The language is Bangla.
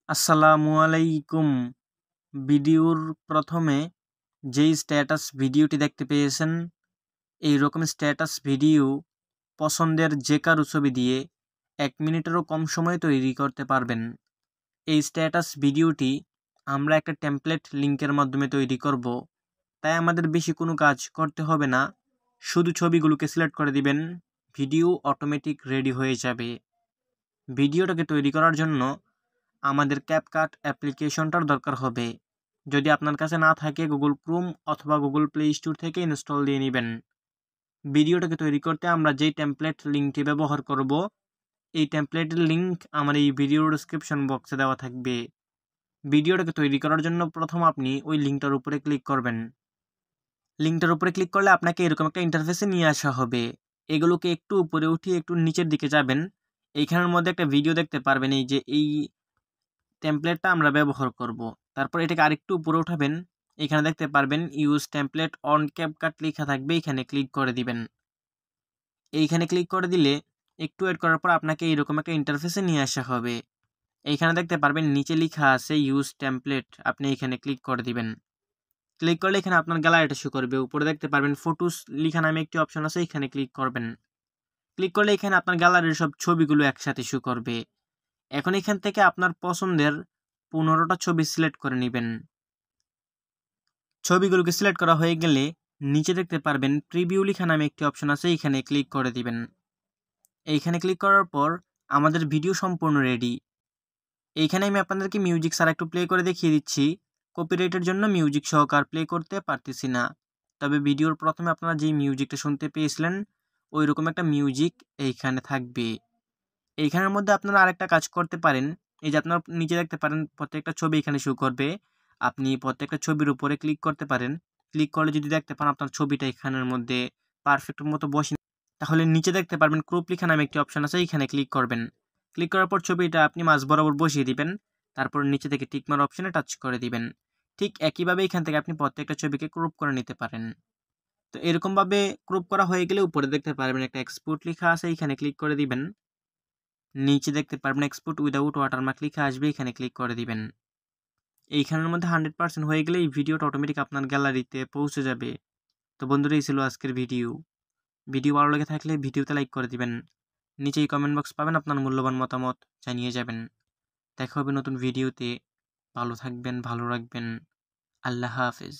আসসালামু আলাইকুম। ভিডিওর প্রথমে যেই স্ট্যাটাস ভিডিওটি দেখতে পেয়েছেন, এই রকম স্ট্যাটাস ভিডিও পছন্দের যে কারো ছবি দিয়ে 1 মিনিটেরও কম সময়ে তৈরি করতে পারবেন। এই স্ট্যাটাস ভিডিওটি আমরা একটা টেমপ্লেট লিঙ্কের মাধ্যমে তৈরি করব, তাই আমাদের বেশি কোনো কাজ করতে হবে না। শুধু ছবিগুলোকে সিলেক্ট করে দিবেন, ভিডিও অটোমেটিক রেডি হয়ে যাবে। ভিডিওটাকে তৈরি করার জন্য আমাদের ক্যাপকাট অ্যাপ্লিকেশনটার দরকার হবে। যদি আপনার কাছে না থাকে, গুগল ক্রোম অথবা গুগল প্লে স্টোর থেকে ইনস্টল দিয়ে নেবেন। ভিডিওটাকে তৈরি করতে আমরা যেই টেমপ্লেট লিঙ্কটি ব্যবহার করব, এই টেমপ্লেটের লিঙ্ক আমার এই ভিডিওর ডেসক্রিপশন বক্সে দেওয়া থাকবে। ভিডিওটাকে তৈরি করার জন্য প্রথম আপনি ওই লিঙ্কটার উপরে ক্লিক করবেন। লিঙ্কটার উপরে ক্লিক করলে আপনাকে এরকম একটা ইন্টারফেসে নিয়ে আসা হবে। এগুলোকে একটু উপরে উঠিয়ে একটু নিচের দিকে যাবেন। এইখানের মধ্যে একটা ভিডিও দেখতে পারবেন, এই যে এই টেমপ্লেটটা আমরা ব্যবহার করব। তারপর এটাকে আরেকটু উপরে উঠাবেন, এখানে দেখতে পারবেন ইউজ টেমপ্লেট অন ক্যাপকাট লেখা থাকবে, এখানে ক্লিক করে দিবেন। এইখানে ক্লিক করে দিলে একটু ওয়েট করার পর আপনাকে এইরকম একটা ইন্টারফেসে নিয়ে আসা হবে। এইখানে দেখতে পারবেন নিচে লেখা আছে ইউজ টেমপ্লেট, আপনি এখানে ক্লিক করে দিবেন। ক্লিক করলে এখানে আপনার গ্যালারিটা শো করবে। উপরে দেখতে পারবেন ফটোস লেখা নামে একটি অপশন আছে, এখানে ক্লিক করবেন। ক্লিক করলে এখানে আপনার গ্যালারির সব ছবিগুলো একসাথে শো করবে। এখন এখান থেকে আপনার পছন্দের 15টা ছবি সিলেক্ট করে নেবেন। ছবিগুলোকে সিলেক্ট করা হয়ে গেলে নিচে দেখতে পারবেন প্রিভিউ লেখা নামে একটি অপশন আছে, এখানে ক্লিক করে দিবেন। এইখানে ক্লিক করার পর আমাদের ভিডিও সম্পূর্ণ রেডি। এইখানে আমি আপনাদেরকে মিউজিক ছাড়া একটু প্লে করে দেখিয়ে দিচ্ছি। কপিরাইটের জন্য মিউজিক সহকার প্লে করতে পারতেছি না, তবে ভিডিওর প্রথমে আপনারা যে মিউজিকটা শুনতে পেয়েছিলেন ওই রকম একটা মিউজিক এইখানে থাকবে। এইখানের মধ্যে আপনারা আরেকটা কাজ করতে পারেন, এই যে আপনারা নিচে দেখতে পারেন প্রত্যেকটা ছবি এখানে শো করবে। আপনি প্রত্যেকটা ছবির উপরে ক্লিক করতে পারেন। ক্লিক করলে যদি দেখতে পান আপনার ছবিটা এখানের মধ্যে পারফেক্ট মতো বসে, তাহলে নিচে দেখতে পারবেন ক্রপ লেখা নামে একটি অপশন আছে, এখানে ক্লিক করবেন। ক্লিক করার পর ছবিটা আপনি মাঝ বরাবর বসিয়ে দিবেন। তারপর নিচে থেকে টিকমার অপশনে টাচ করে দিবেন। ঠিক একইভাবে এখান থেকে আপনি প্রত্যেকটা ছবিকে ক্রপ করে নিতে পারেন। তো এরকমভাবে ক্রপ করা হয়ে গেলে উপরে দেখতে পারবেন একটা এক্সপোর্ট লেখা আছে, এখানে ক্লিক করে দিবেন। নিচে দেখতে পারবেন এক্সপোর্ট উইদাউট ওয়াটারমার্ক লেখা আসবে, এখানে ক্লিক করে দিবেন। এইখানের মধ্যে 100% হয়ে গেলে এই ভিডিওটা অটোমেটিক আপনার গ্যালারিতে পৌঁছে যাবে। তো বন্ধুরা, এই ছিল আজকের ভিডিও। ভিডিও ভালো লেগে থাকলে ভিডিওতে লাইক করে দিবেন। নিচেই কমেন্ট বক্স পাবেন, আপনার মূল্যবান মতামত জানিয়ে যাবেন। দেখা হবে নতুন ভিডিওতে। ভালো থাকবেন, ভালো রাখবেন। আল্লাহ হাফেজ।